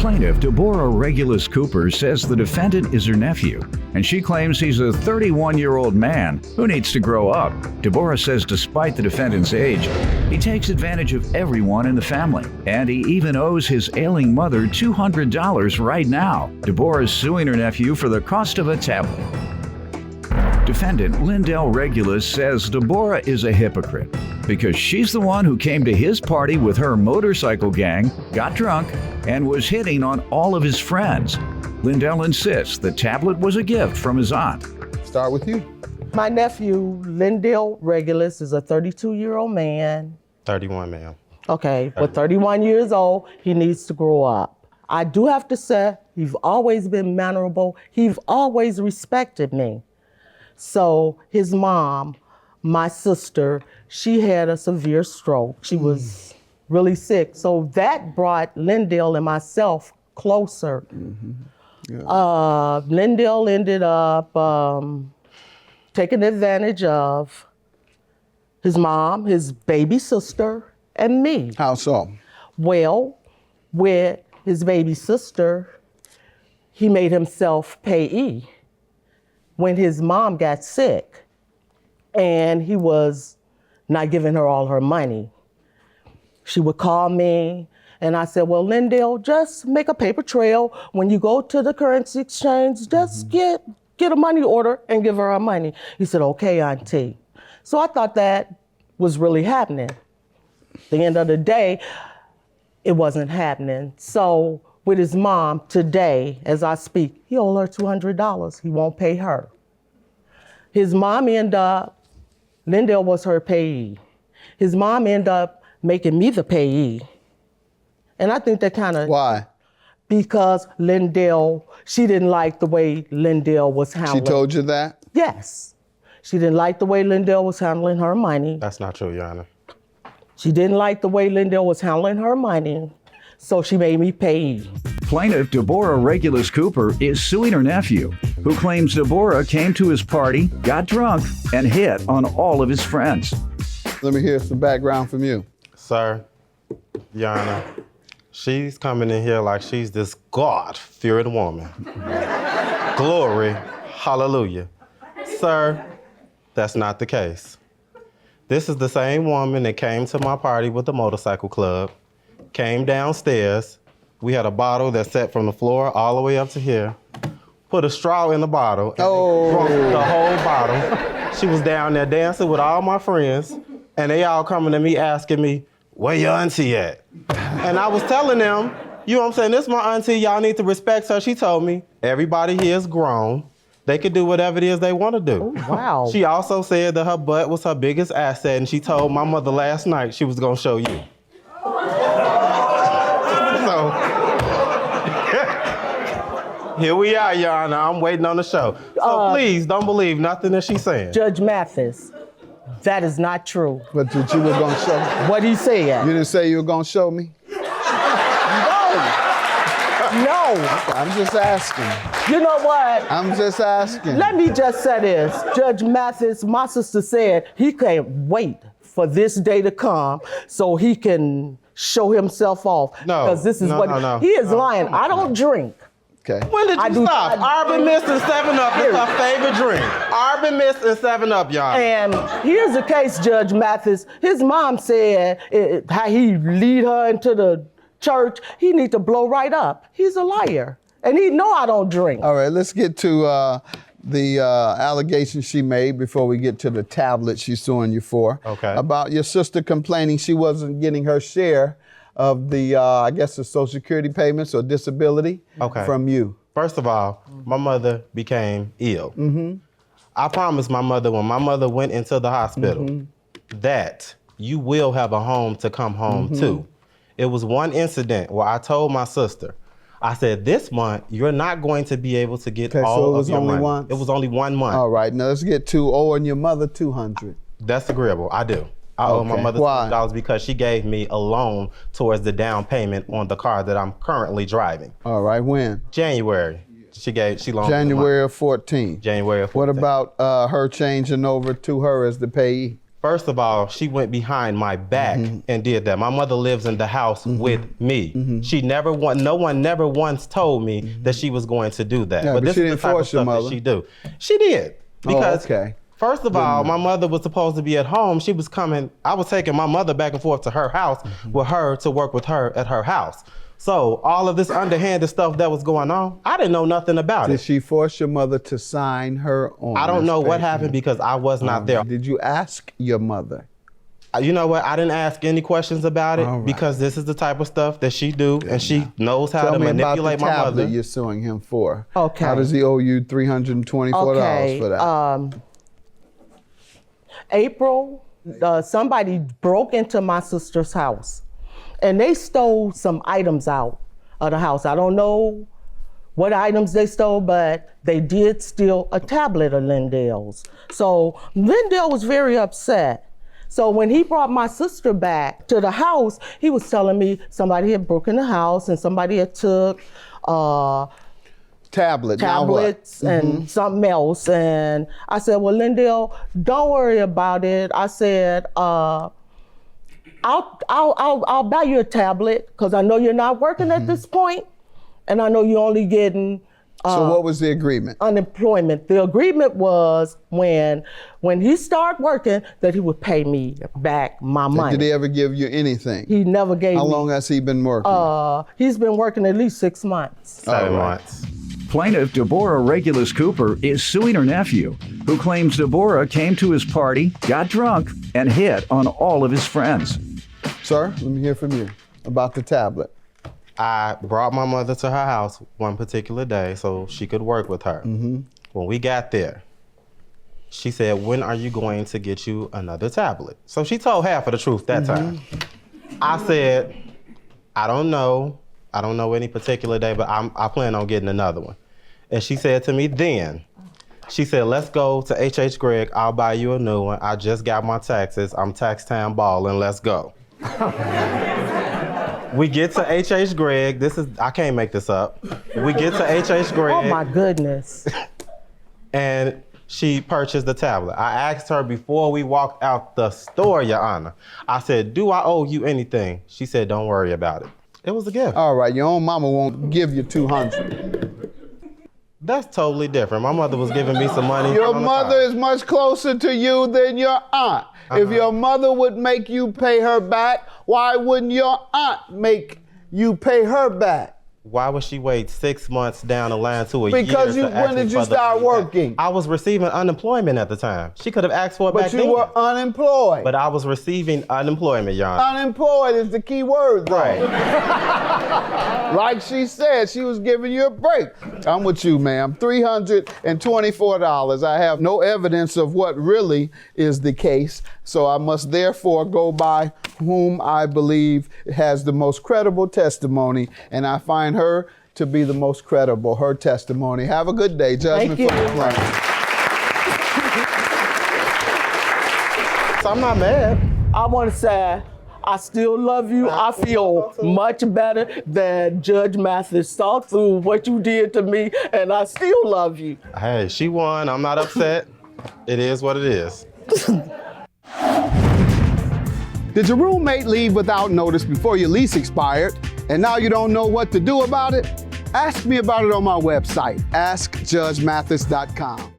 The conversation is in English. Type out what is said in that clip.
Plaintiff Deborah Regulus Cooper says the defendant is her nephew, and she claims he's a 31-year-old man who needs to grow up. Deborah says despite the defendant's age, he takes advantage of everyone in the family, and he even owes his ailing mother $200 right now. Deborah is suing her nephew for the cost of a tablet. Defendant Lindell Regulus says Deborah is a hypocrite because she's the one who came to his party with her motorcycle gang, got drunk, and was hitting on all of his friends. Lindell insists the tablet was a gift from his aunt. Start with you. My nephew, Lindell Regulus, is a 32-year-old man. 31, ma'am. Okay, but 31 years old, he needs to grow up. I do have to say, he's always been mannerable. He's always respected me. So his mom, my sister, she had a severe stroke. She was really sick. So that brought Lindell and myself closer. Lindell ended up taking advantage of his mom, his baby sister, and me. How so? Well, with his baby sister, he made himself payee when his mom got sick, and he was not giving her all her money. She would call me, and I said, well, Lindell, just make a paper trail. When you go to the currency exchange, just get a money order and give her our money. He said, okay, Auntie. So I thought that was really happening. At the end of the day, it wasn't happening. So with his mom today, as I speak, he owed her $200. He won't pay her. His mom ended up, Lindell was her payee. His mom ended up making me the payee. And I think that kind of... Why? Because Lindell, she didn't like the way Lindell was handling. She told you that? Yes. She didn't like the way Lindell was handling her money. That's not true, Your Honor. She didn't like the way Lindell was handling her money, so she made me pay. Plaintiff Deborah Regulus Cooper is suing her nephew, who claims Deborah came to his party, got drunk, and hit on all of his friends. Let me hear some background from you. Sir, Your Honor, she's coming in here like she's this God-fearing woman. Glory, hallelujah. Sir, that's not the case. This is the same woman that came to my party with the motorcycle club, came downstairs. We had a bottle that sat from the floor all the way up to here, put a straw in the bottle, and drunk the whole bottle. She was down there dancing with all my friends, and they all coming to me asking me, where your auntie at? And I was telling them, you know what I'm saying, this is my auntie, y'all need to respect her. She told me, everybody here is grown. They could do whatever it is they want to do. Oh, wow. She also said that her butt was her biggest asset, and she told my mother last night she was gonna show you. So, here we are, Your Honor. I'm waiting on the show. So please don't believe nothing that she's saying. Judge Mathis, that is not true. But that you were gonna show me? What did he say? You didn't say you were gonna show me? No. I'm just asking. You know what? I'm just asking. Let me just say this. Judge Mathis, my sister said he can't wait for this day to come so he can show himself off. No, because this is he is lying. I don't drink. Okay. When did you stop? Arbor Mist and 7-Up is her favorite drink. Arbor Mist and 7-Up, Your Honor. And here's the case, Judge Mathis. His mom said how he lead her into the church, he need to blow right up. He's a liar. And he know I don't drink. All right, let's get to the allegation she made before we get to the tablet she's suing you for. Okay. About your sister complaining she wasn't getting her share of the, I guess, the Social Security payments or disability from you. First of all, my mother became ill. I promised my mother when my mother went into the hospital that you will have a home to come home to. It was one incident where I told my sister, I said, this month, you're not going to be able to get all of your money. Once? It was only 1 month. All right, now let's get to owing your mother $200. That's agreeable, I do. I owe my mother $200 because she gave me a loan towards the down payment on the car that I'm currently driving. All right, when? January. She loaned January of 14. January of 14. What about her changing over to her as the payee? First of all, she went behind my back and did that. My mother lives in the house with me. She never no one never once told me that she was going to do that. Yeah, but this she is the didn't type of force your stuff that mother. she do. She did. Because okay. first of all, my mother was supposed to be at home. She was coming, I was taking my mother back and forth to her house with her to work with her at her house. So all of this underhanded stuff that was going on, I didn't know nothing about it. Did she force your mother to sign her on? I don't this know what paper? happened because I was not there. Did you ask your mother? You know what? I didn't ask any questions about it All right. because this is the type of stuff that she do, and she knows how Tell to me manipulate about the my tablet mother. you're suing him for. Okay. How does he owe you $324 for that? April, somebody broke into my sister's house and they stole some items out of the house. I don't know what items they stole, but they did steal a tablet of Lindell's. So Lindell was very upset. So when he brought my sister back to the house, he was telling me somebody had broken the house and somebody had took tablets and something else. And I said, well, Lindell, don't worry about it. I said, I'll buy you a tablet because I know you're not working at this point, and I know you're only getting So what was the agreement? unemployment. The agreement was when he started working that he would pay me back my money. Did he ever give you anything? He never gave How me. long has he been working? He's been working at least 6 months. 7 months. Plaintiff Deborah Regulus Cooper is suing her nephew, who claims Deborah came to his party, got drunk, and hit on all of his friends. Sir, let me hear from you about the tablet. I brought my mother to her house one particular day so she could work with her. When we got there, she said, when are you going to get you another tablet? So she told half of the truth that time. I said, I don't know. I don't know any particular day, but I plan on getting another one. And she said to me then, she said, let's go to H.H. Gregg. I'll buy you a new one. I just got my taxes. I'm tax time balling. Let's go. We get to H.H. Gregg. I can't make this up. We get to H.H. Gregg. Oh my goodness. And she purchased the tablet. I asked her before we walked out the store, Your Honor. I said, do I owe you anything? She said, don't worry about it. It was a gift. All right, your own mama won't give you $200. That's totally different. My mother was giving me some money. Your on the mother side. is much closer to you than your aunt. If your mother would make you pay her back, why wouldn't your aunt make you pay her back? Why would she wait 6 months down the line to a year? Because when did you start working? I was receiving unemployment at the time. She could have asked for it back But then. you were unemployed. But I was receiving unemployment, Your Honor. Unemployed is the key word, though. Right. Like she said, she was giving you a break. I'm with you, ma'am. $324. I have no evidence of what really is the case, so I must therefore go by whom I believe has the most credible testimony, and I find her to be the most credible, her testimony. Have a good day. Judgment Thank for you. the plaintiff. So I'm not mad. I want to say I still love you. I feel much better than Judge Mathis saw through what you did to me, and I still love you. Hey, she won. I'm not upset. It is what it is. Did your roommate leave without notice before your lease expired, and now you don't know what to do about it? Ask me about it on my website, askjudgemathis.com.